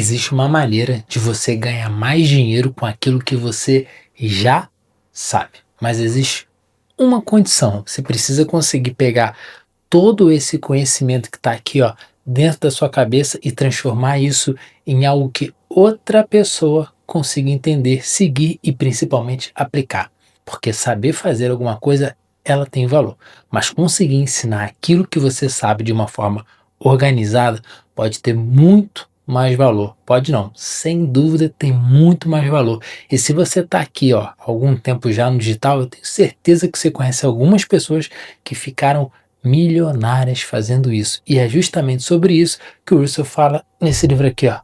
Existe uma maneira de você ganhar mais dinheiro com aquilo que você já sabe, mas existe uma condição: você precisa conseguir pegar todo esse conhecimento que está aqui, ó, dentro da sua cabeça e transformar isso em algo que outra pessoa consiga entender, seguir e principalmente aplicar. Porque saber fazer alguma coisa, ela tem valor, mas conseguir ensinar aquilo que você sabe de uma forma organizada pode ter muito mais valor. Pode não, sem dúvida tem muito mais valor. E se você está aqui, ó, há algum tempo já no digital, eu tenho certeza que você conhece algumas pessoas que ficaram milionárias fazendo isso. E é justamente sobre isso que o Russell fala nesse livro aqui, ó,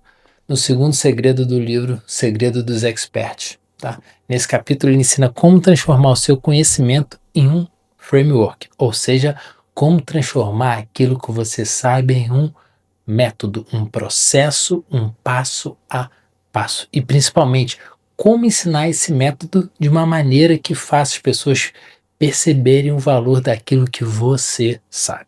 no segundo segredo do livro Segredo dos Experts, tá? Nesse capítulo ele ensina como transformar o seu conhecimento em um framework, ou seja, como transformar aquilo que você sabe em um método, um processo, um passo a passo. E principalmente, como ensinar esse método de uma maneira que faça as pessoas perceberem o valor daquilo que você sabe.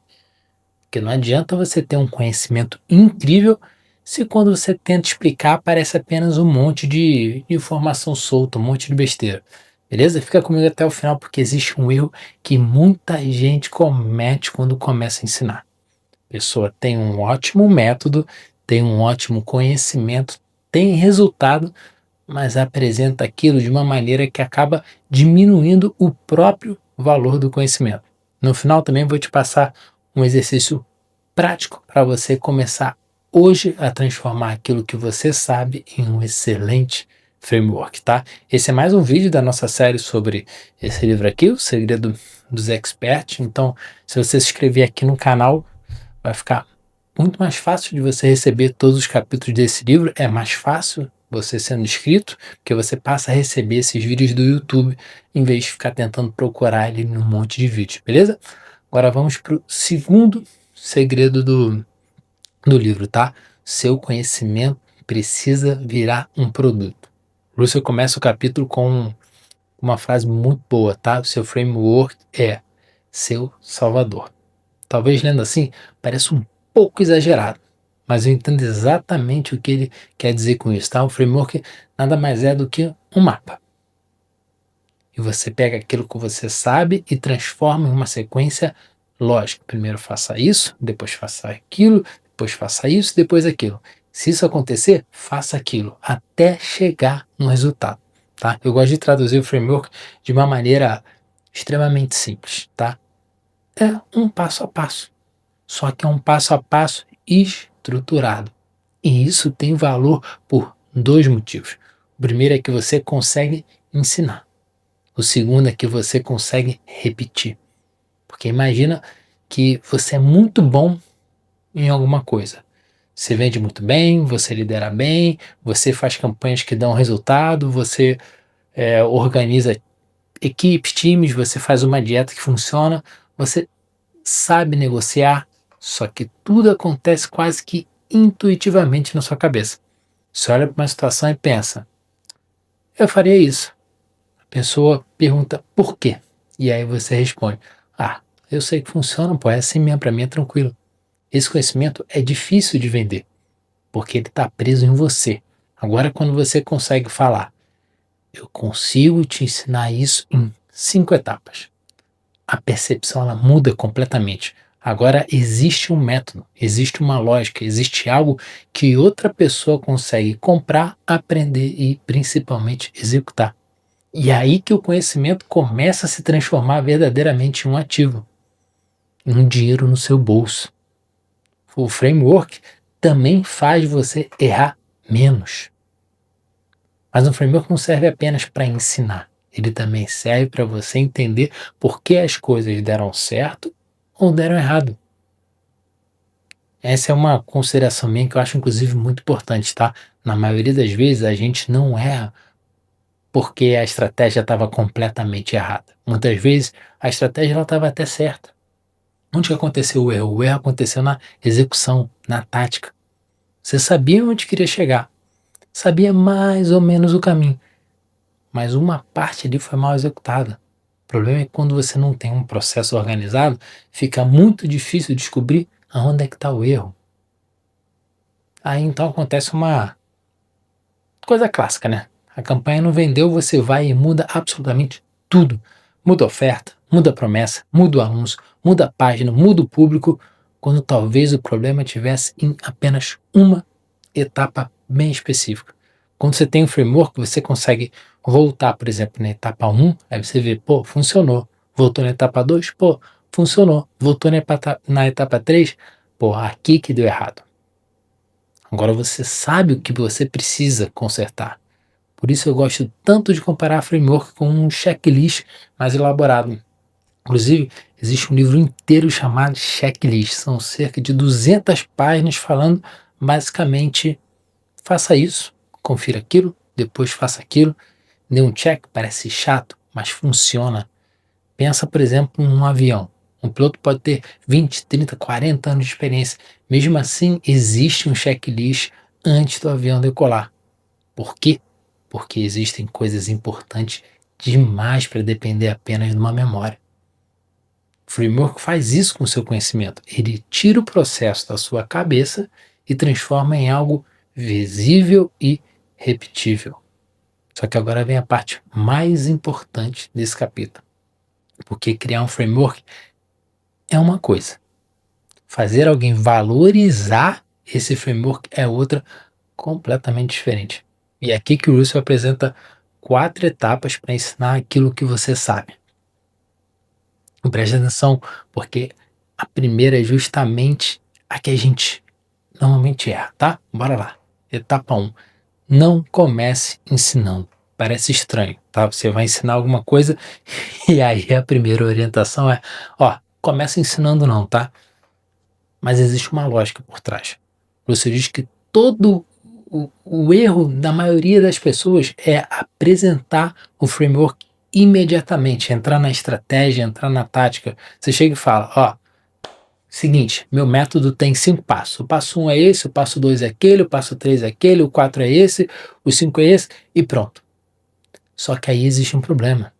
Porque não adianta você ter um conhecimento incrível se quando você tenta explicar parece apenas um monte de informação solta, um monte de besteira. Beleza? Fica comigo até o final porque existe um erro que muita gente comete quando começa a ensinar. A pessoa tem um ótimo método, tem um ótimo conhecimento, tem resultado, mas apresenta aquilo de uma maneira que acaba diminuindo o próprio valor do conhecimento. No final também vou te passar um exercício prático para você começar hoje a transformar aquilo que você sabe em um excelente framework, tá? Esse é mais um vídeo da nossa série sobre esse livro aqui, O Segredo dos Experts. Então, se você se inscrever aqui no canal, vai ficar muito mais fácil de você receber todos os capítulos desse livro. É mais fácil você sendo inscrito, porque você passa a receber esses vídeos do YouTube em vez de ficar tentando procurar ele num monte de vídeos, beleza? Agora vamos para o segundo segredo do livro, tá? Seu conhecimento precisa virar um produto. Russell começa o capítulo com uma frase muito boa, tá? O seu framework é seu salvador. Talvez lendo assim pareça um pouco exagerado, mas eu entendo exatamente o que ele quer dizer com isso, tá? O framework nada mais é do que um mapa. E você pega aquilo que você sabe e transforma em uma sequência lógica. Primeiro faça isso, depois faça aquilo, depois faça isso, depois aquilo. Se isso acontecer, faça aquilo, até chegar no resultado, tá? Eu gosto de traduzir o framework de uma maneira extremamente simples, tá? É um passo a passo. Só que é um passo a passo estruturado. E isso tem valor por dois motivos. O primeiro é que você consegue ensinar. O segundo é que você consegue repetir. Porque imagina que você é muito bom em alguma coisa. Você vende muito bem, você lidera bem, você faz campanhas que dão resultado, você organiza equipes, times, você faz uma dieta que funciona, você sabe negociar, só que tudo acontece quase que intuitivamente na sua cabeça. Você olha para uma situação e pensa, eu faria isso. A pessoa pergunta por quê? E aí você responde, eu sei que funciona, pô, é assim mesmo, para mim é tranquilo. Esse conhecimento é difícil de vender, porque ele está preso em você. Agora quando você consegue falar, eu consigo te ensinar isso em 5 etapas. A percepção ela muda completamente. Agora existe um método, existe uma lógica, existe algo que outra pessoa consegue comprar, aprender e principalmente executar. E é aí que o conhecimento começa a se transformar verdadeiramente em um ativo, em um dinheiro no seu bolso. O framework também faz você errar menos. Mas o framework não serve apenas para ensinar. Ele também serve para você entender por que as coisas deram certo ou deram errado. Essa é uma consideração minha que eu acho inclusive muito importante, tá? Na maioria das vezes a gente não erra porque a estratégia estava completamente errada. Muitas vezes a estratégia estava até certa. Onde que aconteceu o erro? O erro aconteceu na execução, na tática. Você sabia onde queria chegar, sabia mais ou menos o caminho, mas uma parte ali foi mal executada. O problema é que quando você não tem um processo organizado, fica muito difícil descobrir aonde é que está o erro. Aí então acontece uma coisa clássica, né? A campanha não vendeu, você vai e muda absolutamente tudo. Muda a oferta, muda a promessa, muda o anúncio, muda a página, muda o público, quando talvez o problema tivesse em apenas uma etapa bem específica. Quando você tem um framework, você consegue voltar, por exemplo, na etapa 1, aí você vê, pô, funcionou. Voltou na etapa 2, pô, funcionou. Voltou na etapa 3, pô, aqui que deu errado. Agora você sabe o que você precisa consertar. Por isso eu gosto tanto de comparar framework com um checklist mais elaborado. Inclusive, existe um livro inteiro chamado Checklist. São cerca de 200 páginas falando basicamente: faça isso, confira aquilo, depois faça aquilo, dê um check, parece chato, mas funciona. Pensa, por exemplo, num avião. Um piloto pode ter 20, 30, 40 anos de experiência. Mesmo assim, existe um checklist antes do avião decolar. Por quê? Porque existem coisas importantes demais para depender apenas de uma memória. O framework faz isso com o seu conhecimento. Ele tira o processo da sua cabeça e transforma em algo visível e repetível. Só que agora vem a parte mais importante desse capítulo. Porque criar um framework é uma coisa. Fazer alguém valorizar esse framework é outra, completamente diferente. E é aqui que o Russell apresenta 4 etapas para ensinar aquilo que você sabe. Preste atenção, porque a primeira é justamente a que a gente normalmente erra, tá? Bora lá. Etapa 1. Não comece ensinando. Parece estranho, tá? Você vai ensinar alguma coisa e aí a primeira orientação é, começa ensinando não, tá? Mas existe uma lógica por trás. Você diz que todo o erro da maioria das pessoas é apresentar o framework imediatamente, entrar na estratégia, entrar na tática. Você chega e fala, seguinte, meu método tem 5 passos. O passo 1 é esse, o passo 2 é aquele, o passo 3 é aquele, o 4 é esse, o 5 é esse e pronto. Só que aí existe um problema.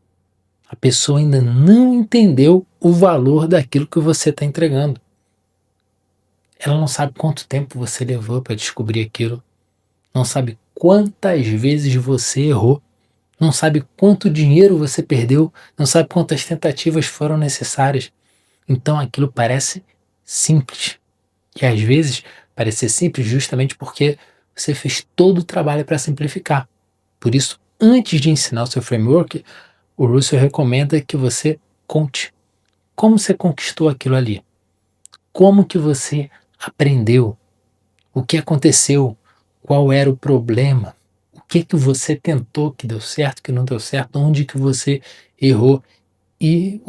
A pessoa ainda não entendeu o valor daquilo que você está entregando. Ela não sabe quanto tempo você levou para descobrir aquilo. Não sabe quantas vezes você errou. Não sabe quanto dinheiro você perdeu. Não sabe quantas tentativas foram necessárias. Então aquilo parece simples. E às vezes parece simples justamente porque você fez todo o trabalho para simplificar. Por isso, antes de ensinar o seu framework, o Russell recomenda que você conte como você conquistou aquilo ali. Como que você aprendeu? O que aconteceu? Qual era o problema? O que você tentou que deu certo, que não deu certo? Onde que você errou? E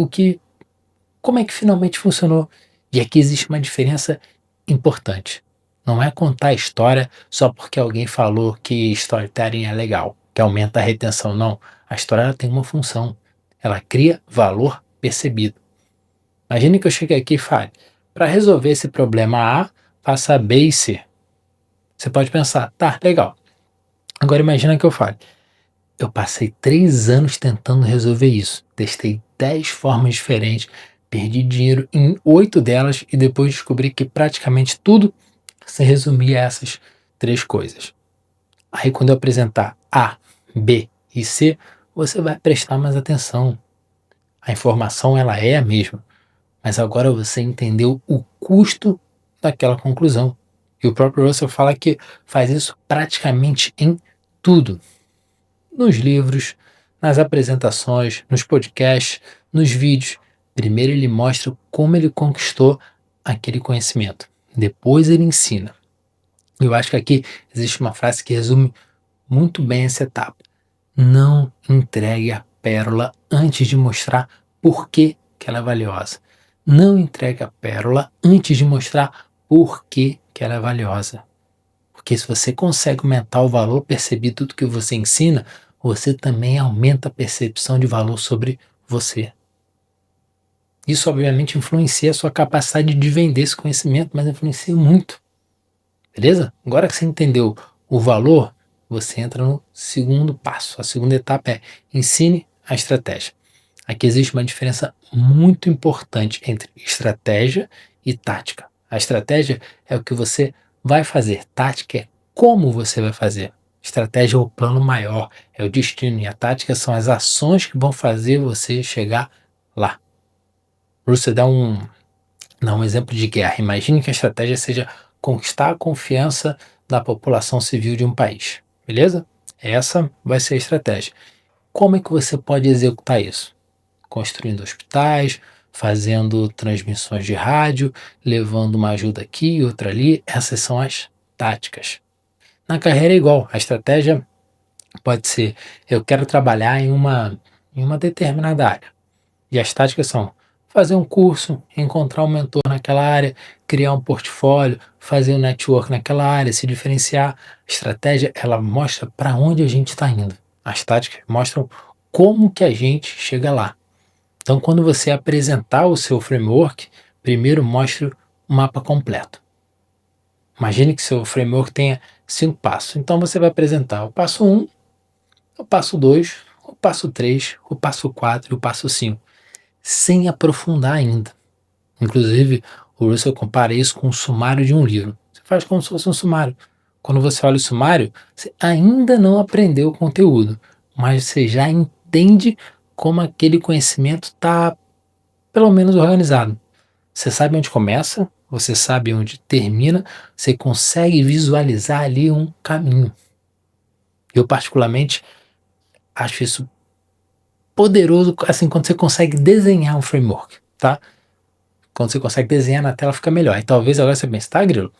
como é que finalmente funcionou? E aqui existe uma diferença importante. Não é contar a história só porque alguém falou que storytelling é legal, que aumenta a retenção. Não. A história ela tem uma função. Ela cria valor percebido. Imagine que eu chegue aqui e fale, para resolver esse problema A, faça B e C. Você pode pensar, tá, legal. Agora imagina que eu fale, eu passei 3 anos tentando resolver isso. Testei 10 formas diferentes, perdi dinheiro em 8 delas e depois descobri que praticamente tudo se resumia a essas 3 coisas. Aí quando eu apresentar A, B e C, você vai prestar mais atenção. A informação ela é a mesma, mas agora você entendeu o custo daquela conclusão. E o próprio Russell fala que faz isso praticamente em tudo. Nos livros, nas apresentações, nos podcasts, nos vídeos. Primeiro ele mostra como ele conquistou aquele conhecimento. Depois ele ensina. Eu acho que aqui existe uma frase que resume muito bem essa etapa. Não entregue a pérola antes de mostrar por que ela é valiosa. Não entregue a pérola antes de mostrar por que ela é valiosa. Porque se você consegue aumentar o valor percebido do que você ensina, você também aumenta a percepção de valor sobre você. Isso obviamente influencia a sua capacidade de vender esse conhecimento, mas influencia muito. Beleza? Agora que você entendeu o valor, você entra no segundo passo. A segunda etapa é ensine a estratégia. Aqui existe uma diferença muito importante entre estratégia e tática. A estratégia é o que você vai fazer, tática é como você vai fazer. Estratégia é o plano maior, é o destino, e a tática são as ações que vão fazer você chegar lá. Russell dá um exemplo de guerra. Imagine que a estratégia seja conquistar a confiança da população civil de um país, beleza? Essa vai ser a estratégia. Como é que você pode executar isso? Construindo hospitais, fazendo transmissões de rádio, levando uma ajuda aqui e outra ali. Essas são as táticas. Na carreira é igual. A estratégia pode ser: eu quero trabalhar em uma determinada área. E as táticas são fazer um curso, encontrar um mentor naquela área, criar um portfólio, fazer um network naquela área, se diferenciar. A estratégia, ela mostra para onde a gente está indo. As táticas mostram como que a gente chega lá. Então, quando você apresentar o seu framework, primeiro mostre o mapa completo. Imagine que seu framework tenha 5 passos. Então, você vai apresentar o passo 1, o passo 2, o passo 3, o passo 4 e o passo 5, sem aprofundar ainda. Inclusive, o Russell compara isso com o sumário de um livro. Você faz como se fosse um sumário. Quando você olha o sumário, você ainda não aprendeu o conteúdo, mas você já entende como aquele conhecimento está, pelo menos, organizado. Você sabe onde começa, você sabe onde termina, você consegue visualizar ali um caminho. Eu, particularmente, acho isso poderoso, assim, quando você consegue desenhar um framework, tá? Quando você consegue desenhar na tela, fica melhor. E talvez agora você pense: tá, Grilo?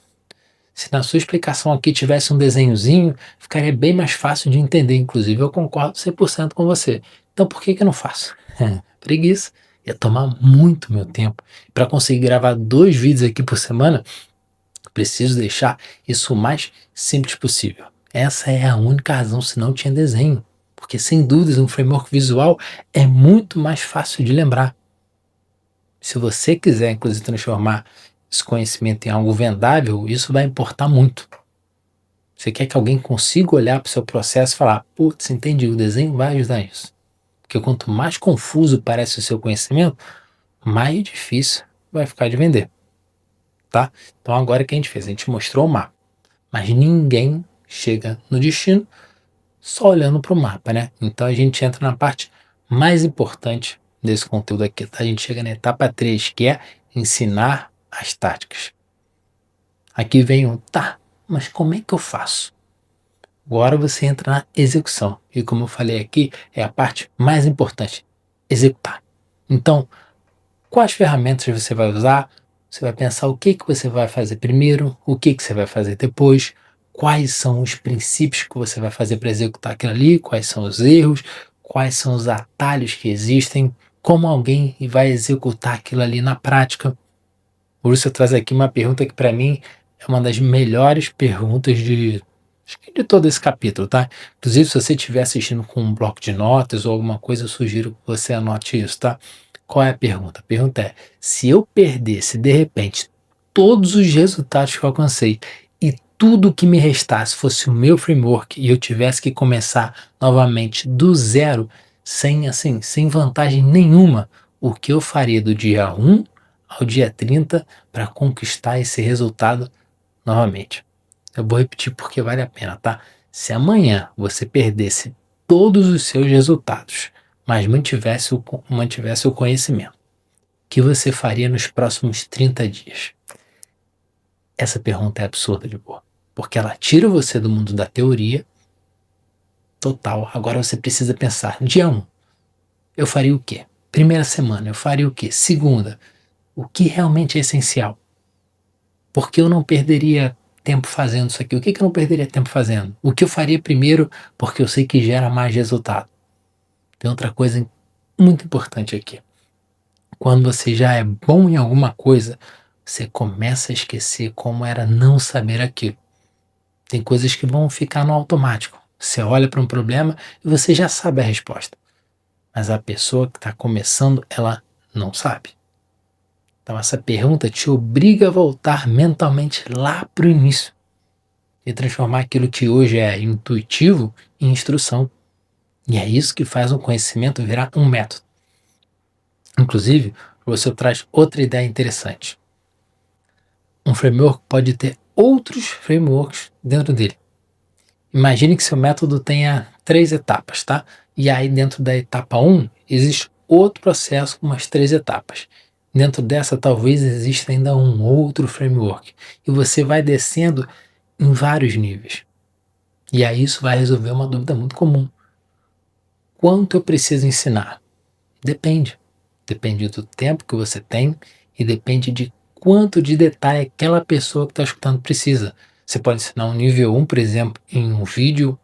Se na sua explicação aqui tivesse um desenhozinho, ficaria bem mais fácil de entender. Inclusive, eu concordo 100% com você. Então, por que eu não faço? Preguiça. Ia tomar muito meu tempo. Para conseguir gravar 2 vídeos aqui por semana, preciso deixar isso o mais simples possível. Essa é a única razão, se não tinha desenho. Porque, sem dúvidas, um framework visual é muito mais fácil de lembrar. Se você quiser, inclusive, transformar esse conhecimento em algo vendável, isso vai importar muito. Você quer que alguém consiga olhar para o seu processo e falar: putz, entendi, o desenho vai ajudar nisso. Porque quanto mais confuso parece o seu conhecimento, mais difícil vai ficar de vender. Tá? Então agora o que a gente fez? A gente mostrou o mapa. Mas ninguém chega no destino só olhando para o mapa, né? Então a gente entra na parte mais importante desse conteúdo aqui, tá? A gente chega na etapa 3, que é ensinar as táticas. Aqui vem tá, mas como é que eu faço? Agora você entra na execução. E como eu falei aqui, é a parte mais importante: executar. Então, quais ferramentas você vai usar? Você vai pensar o que você vai fazer primeiro, o que você vai fazer depois, quais são os princípios que você vai fazer para executar aquilo ali, quais são os erros, quais são os atalhos que existem, como alguém vai executar aquilo ali na prática. Por isso eu trago aqui uma pergunta que para mim é uma das melhores perguntas acho que de todo esse capítulo, tá? Inclusive, se você estiver assistindo com um bloco de notas ou alguma coisa, eu sugiro que você anote isso, tá? Qual é a pergunta? A pergunta é: se eu perdesse, de repente, todos os resultados que eu alcancei e tudo que me restasse fosse o meu framework e eu tivesse que começar novamente do zero, sem vantagem nenhuma, o que eu faria do dia 1 ao dia 30 para conquistar esse resultado novamente? Eu vou repetir porque vale a pena, tá? Se amanhã você perdesse todos os seus resultados, mas mantivesse o conhecimento, o que você faria nos próximos 30 dias? Essa pergunta é absurda de boa, porque ela tira você do mundo da teoria total. Agora você precisa pensar: dia 1, eu faria o quê? Primeira semana, eu faria o quê? Segunda, o que realmente é essencial? Porque eu não perderia tempo fazendo isso aqui? O que eu não perderia tempo fazendo? O que eu faria primeiro, porque eu sei que gera mais resultado? Tem outra coisa muito importante aqui. Quando você já é bom em alguma coisa, você começa a esquecer como era não saber aquilo. Tem coisas que vão ficar no automático. Você olha para um problema e você já sabe a resposta. Mas a pessoa que está começando, ela não sabe. Então essa pergunta te obriga a voltar mentalmente lá para o início e transformar aquilo que hoje é intuitivo em instrução. E é isso que faz um conhecimento virar um método. Inclusive, você traz outra ideia interessante. Um framework pode ter outros frameworks dentro dele. Imagine que seu método tenha 3 etapas, tá? E aí dentro da etapa 1 existe outro processo com umas 3 etapas. Dentro dessa talvez exista ainda um outro framework. E você vai descendo em vários níveis. E aí isso vai resolver uma dúvida muito comum. Quanto eu preciso ensinar? Depende. Depende do tempo que você tem e depende de quanto de detalhe aquela pessoa que está escutando precisa. Você pode ensinar um nível 1, por exemplo, em um vídeo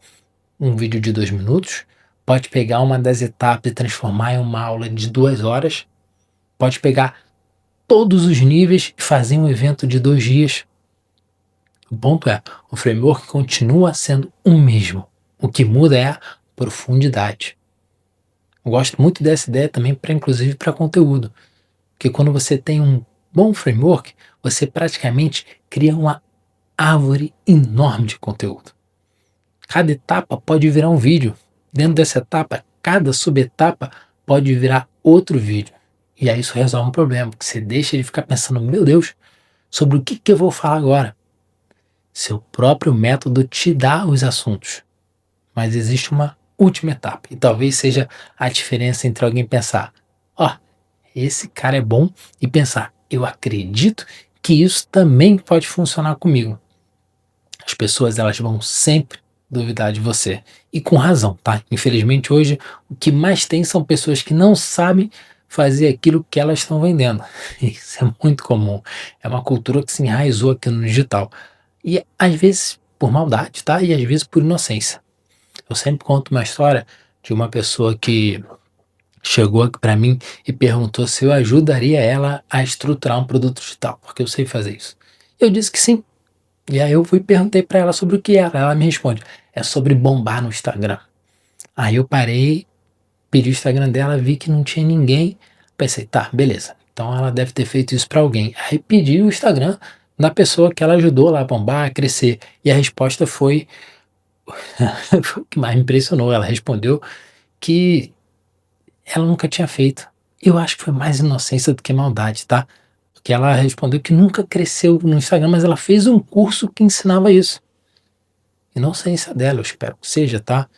de 2 minutos, pode pegar uma das etapas e transformar em uma aula de 2 horas, pode pegar todos os níveis e fazer um evento de 2 dias. O ponto é, o framework continua sendo o mesmo. O que muda é a profundidade. Eu gosto muito dessa ideia também, inclusive para conteúdo. Porque quando você tem um bom framework, você praticamente cria uma árvore enorme de conteúdo. Cada etapa pode virar um vídeo. Dentro dessa etapa, cada subetapa pode virar outro vídeo. E aí isso resolve um problema, porque você deixa de ficar pensando, meu Deus, sobre o que eu vou falar agora. Seu próprio método te dá os assuntos. Mas existe uma última etapa. E talvez seja a diferença entre alguém pensar, ó, esse cara é bom, e pensar, eu acredito que isso também pode funcionar comigo. As pessoas elas vão sempre duvidar de você. E com razão, tá? Infelizmente hoje o que mais tem são pessoas que não sabem fazer aquilo que elas estão vendendo. Isso é muito comum. É uma cultura que se enraizou aqui no digital. E às vezes por maldade, tá? E às vezes por inocência. Eu sempre conto uma história de uma pessoa que chegou aqui para mim e perguntou se eu ajudaria ela a estruturar um produto digital, porque eu sei fazer isso. Eu disse que sim. E aí eu fui e perguntei para ela sobre o que era. Ela me responde, é sobre bombar no Instagram. Aí eu parei, pedi o Instagram dela, vi que não tinha ninguém. Pensei, tá, beleza. Então ela deve ter feito isso para alguém. Aí pedi o Instagram da pessoa que ela ajudou lá a bombar, a crescer. E a resposta foi, foi o que mais me impressionou. Ela respondeu que ela nunca tinha feito. Eu acho que foi mais inocência do que maldade, tá? Porque ela respondeu que nunca cresceu no Instagram, mas ela fez um curso que ensinava isso. Inocência dela, eu espero que seja, tá?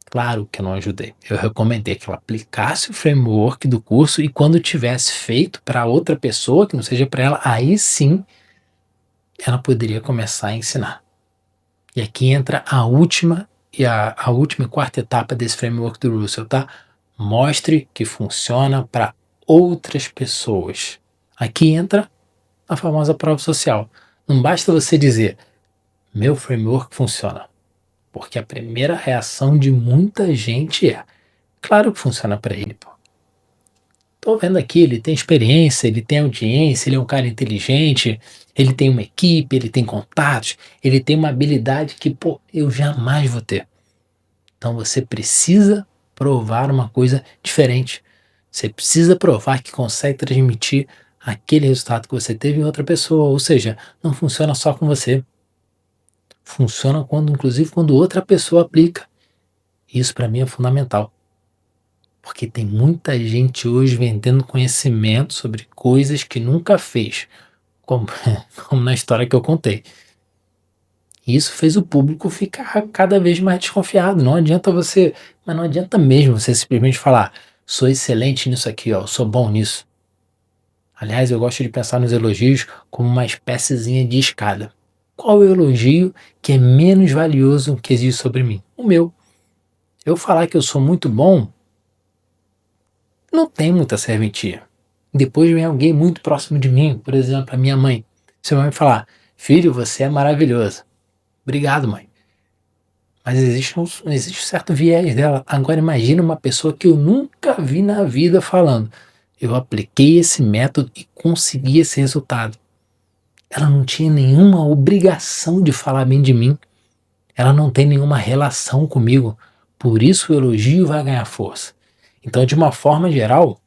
Claro que eu não ajudei. Eu recomendei que ela aplicasse o framework do curso e quando tivesse feito para outra pessoa, que não seja para ela, aí sim ela poderia começar a ensinar. E aqui entra a última a última e quarta etapa desse framework do Russell, tá? Mostre que funciona para outras pessoas. Aqui entra a famosa prova social. Não basta você dizer, meu framework funciona. Porque a primeira reação de muita gente é, claro que funciona para ele, pô. Tô vendo aqui, ele tem experiência, ele tem audiência, ele é um cara inteligente, ele tem uma equipe, ele tem contatos, ele tem uma habilidade que, pô, eu jamais vou ter. Então você precisa provar uma coisa diferente. Você precisa provar que consegue transmitir aquele resultado que você teve em outra pessoa. Ou seja, não funciona só com você. Funciona inclusive quando outra pessoa aplica. Isso para mim é fundamental. Porque tem muita gente hoje vendendo conhecimento sobre coisas que nunca fez. Como, como na história que eu contei. E isso fez o público ficar cada vez mais desconfiado. Não adianta você, mas não adianta mesmo você simplesmente falar, sou excelente nisso aqui, ó, sou bom nisso. Aliás, eu gosto de pensar nos elogios como uma espéciezinha de escada. Qual é o elogio que é menos valioso que existe sobre mim? O meu. Eu falar que eu sou muito bom, não tem muita serventia. Depois vem alguém muito próximo de mim, por exemplo, a minha mãe. Você vai me falar, filho, você é maravilhoso. Obrigado, mãe. Mas existe um certo viés dela. Agora imagina uma pessoa que eu nunca vi na vida falando. Eu apliquei esse método e consegui esse resultado. Ela não tinha nenhuma obrigação de falar bem de mim. Ela não tem nenhuma relação comigo. Por isso o elogio vai ganhar força. Então, de uma forma geral,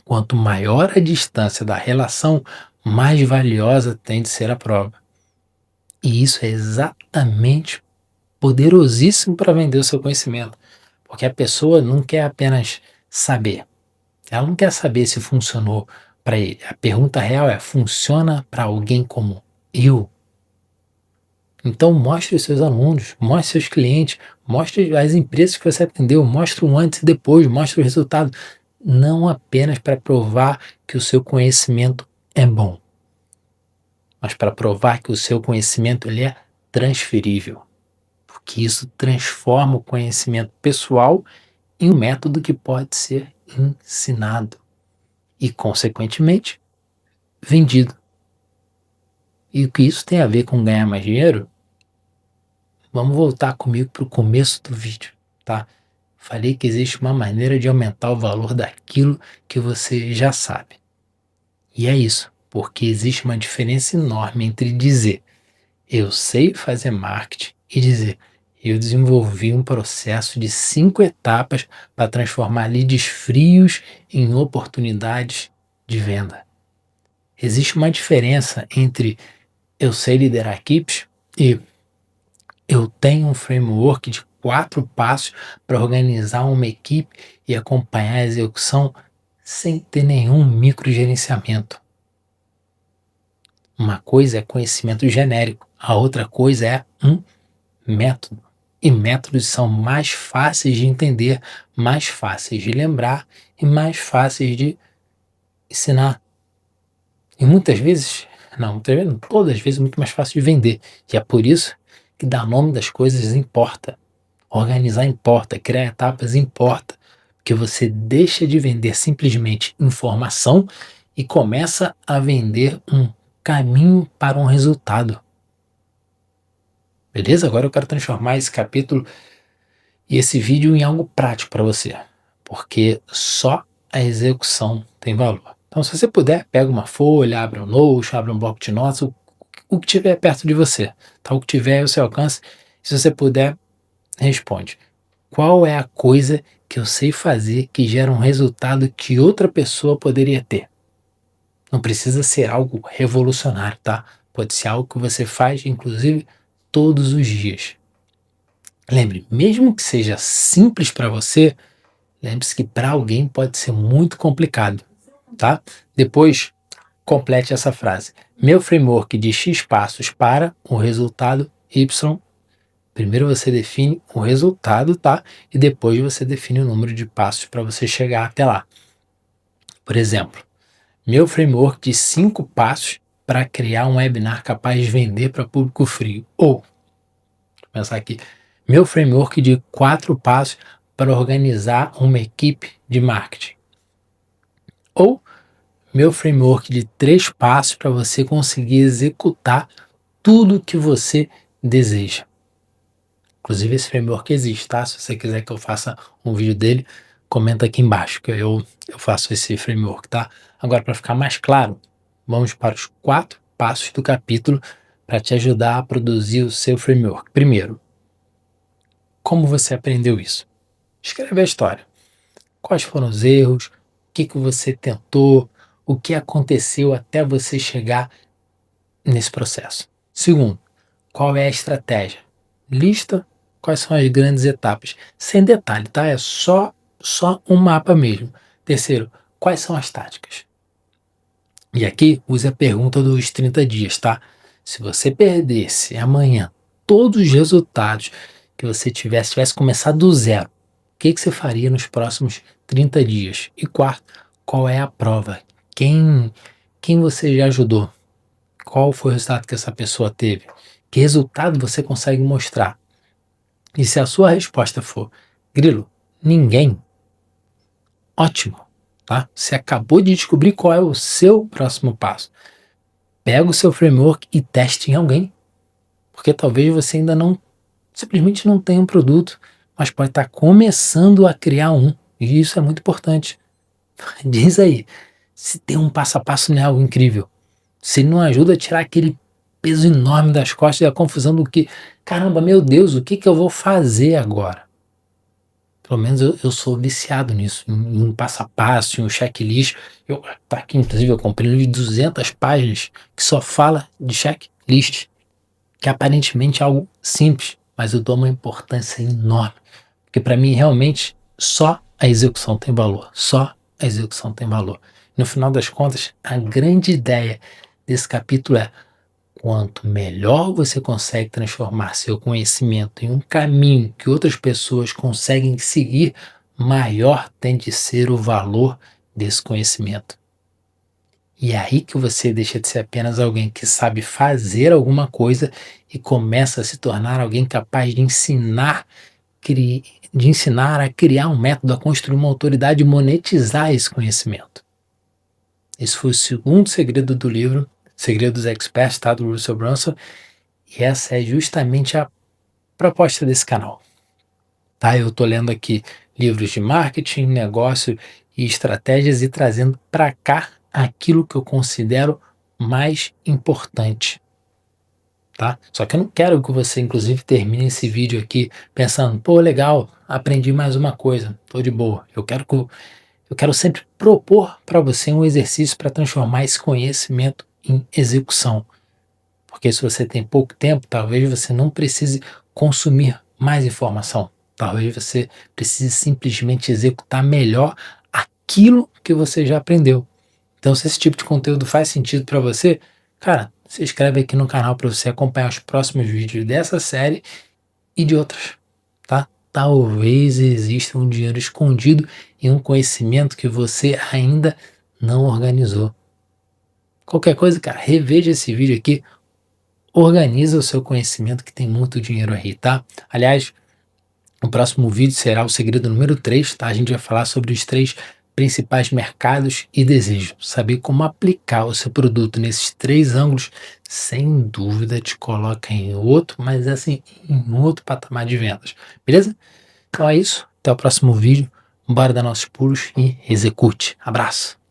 quanto maior a distância da relação, mais valiosa tem de ser a prova. E isso é exatamente poderosíssimo para vender o seu conhecimento. Porque a pessoa não quer apenas saber. Ela não quer saber se funcionou para ele. A pergunta real é, funciona para alguém como eu? Então mostre os seus alunos, mostre seus clientes, mostre as empresas que você atendeu, mostre o antes e depois, mostre o resultado. Não apenas para provar que o seu conhecimento é bom, mas para provar que o seu conhecimento ele é transferível. Porque isso transforma o conhecimento pessoal em um método que pode ser ensinado e, consequentemente, vendido. E o que isso tem a ver com ganhar mais dinheiro? Vamos voltar comigo para o começo do vídeo, tá? Falei que existe uma maneira de aumentar o valor daquilo que você já sabe. E é isso, porque existe uma diferença enorme entre dizer eu sei fazer marketing e dizer eu desenvolvi um processo de 5 etapas para transformar leads frios em oportunidades de venda. Existe uma diferença entre eu sei liderar equipes e eu tenho um framework de 4 passos para organizar uma equipe e acompanhar a execução sem ter nenhum microgerenciamento. Uma coisa é conhecimento genérico, a outra coisa é um método. E métodos são mais fáceis de entender, mais fáceis de lembrar e mais fáceis de ensinar. E muitas vezes, não, todas as vezes muito mais fácil de vender. E é por isso que dar nome das coisas importa. Organizar importa, criar etapas importa. Porque você deixa de vender simplesmente informação e começa a vender um caminho para um resultado. Beleza? Agora eu quero transformar esse capítulo e esse vídeo em algo prático para você. Porque só a execução tem valor. Então, se você puder, pega uma folha, abre um Notion, abre um bloco de notas, o que tiver perto de você, tá? O que tiver ao seu alcance. Se você puder, responde. Qual é a coisa que eu sei fazer que gera um resultado que outra pessoa poderia ter? Não precisa ser algo revolucionário, tá? Pode ser algo que você faz, inclusive, todos os dias. Lembre, mesmo que seja simples para você, lembre-se que para alguém pode ser muito complicado, tá? Depois, complete essa frase. Meu framework de X passos para o resultado Y. Primeiro você define o resultado, tá? E depois você define o número de passos para você chegar até lá. Por exemplo, meu framework de 5 passos para criar um webinar capaz de vender para público frio. Ou, vou pensar aqui, meu framework de 4 passos para organizar uma equipe de marketing. Ou, meu framework de 3 passos para você conseguir executar tudo que você deseja. Inclusive esse framework existe, tá? Se você quiser que eu faça um vídeo dele, comenta aqui embaixo que eu faço esse framework, tá? Agora, para ficar mais claro, vamos para os 4 passos do capítulo para te ajudar a produzir o seu framework. Primeiro, como você aprendeu isso? Escreve a história. Quais foram os erros? O que você tentou? O que aconteceu até você chegar nesse processo? Segundo, qual é a estratégia? Lista quais são as grandes etapas. Sem detalhe, tá? É só um mapa mesmo. Terceiro, quais são as táticas? E aqui use a pergunta dos 30 dias, tá? Se você perdesse amanhã todos os resultados que você tivesse começado do zero, o que você faria nos próximos 30 dias? E quarto, qual é a prova? Quem você já ajudou? Qual foi o resultado que essa pessoa teve? Que resultado você consegue mostrar? E se a sua resposta for, Grilo, ninguém, ótimo, tá? Você acabou de descobrir qual é o seu próximo passo. Pega o seu framework e teste em alguém. Porque talvez você ainda simplesmente não tenha um produto, mas pode estar começando a criar um. E isso é muito importante. Diz aí, se tem um passo a passo não é algo incrível. Se não ajuda a tirar aquele peso enorme das costas e a confusão do que, caramba, meu Deus, o que eu vou fazer agora? Pelo menos eu sou viciado nisso, em um passo a passo, em um checklist. Tá aqui, inclusive, eu comprei um livro de 200 páginas que só fala de checklist, que aparentemente é algo simples, mas eu dou uma importância enorme, porque para mim realmente só a execução tem valor, só a execução tem valor. No final das contas, a grande ideia desse capítulo é quanto melhor você consegue transformar seu conhecimento em um caminho que outras pessoas conseguem seguir, maior tem de ser o valor desse conhecimento. E é aí que você deixa de ser apenas alguém que sabe fazer alguma coisa e começa a se tornar alguém capaz de ensinar a criar um método, a construir uma autoridade e monetizar esse conhecimento. Esse foi o segundo segredo do livro, Segredos Experts, tá? Do Russell Brunson. E essa é justamente a proposta desse canal. Tá? Eu estou lendo aqui livros de marketing, negócio e estratégias e trazendo para cá aquilo que eu considero mais importante. Tá? Só que eu não quero que você, inclusive, termine esse vídeo aqui pensando, pô, legal, aprendi mais uma coisa, tô de boa. Eu quero sempre propor para você um exercício para transformar esse conhecimento em execução. Porque se você tem pouco tempo, talvez você não precise consumir mais informação. Talvez você precise simplesmente executar melhor aquilo que você já aprendeu. Então, se esse tipo de conteúdo faz sentido para você, cara, se inscreve aqui no canal para você acompanhar os próximos vídeos dessa série e de outras, tá? Talvez exista um dinheiro escondido em um conhecimento que você ainda não organizou. Qualquer coisa, cara, reveja esse vídeo aqui, organiza o seu conhecimento que tem muito dinheiro aí, tá? Aliás, o próximo vídeo será o segredo número 3, tá? A gente vai falar sobre os 3 principais mercados e desejos. Saber como aplicar o seu produto nesses 3 ângulos, sem dúvida te coloca em outro, mas assim, em outro patamar de vendas. Beleza? Então é isso. Até o próximo vídeo. Bora dar nossos pulos e execute. Abraço!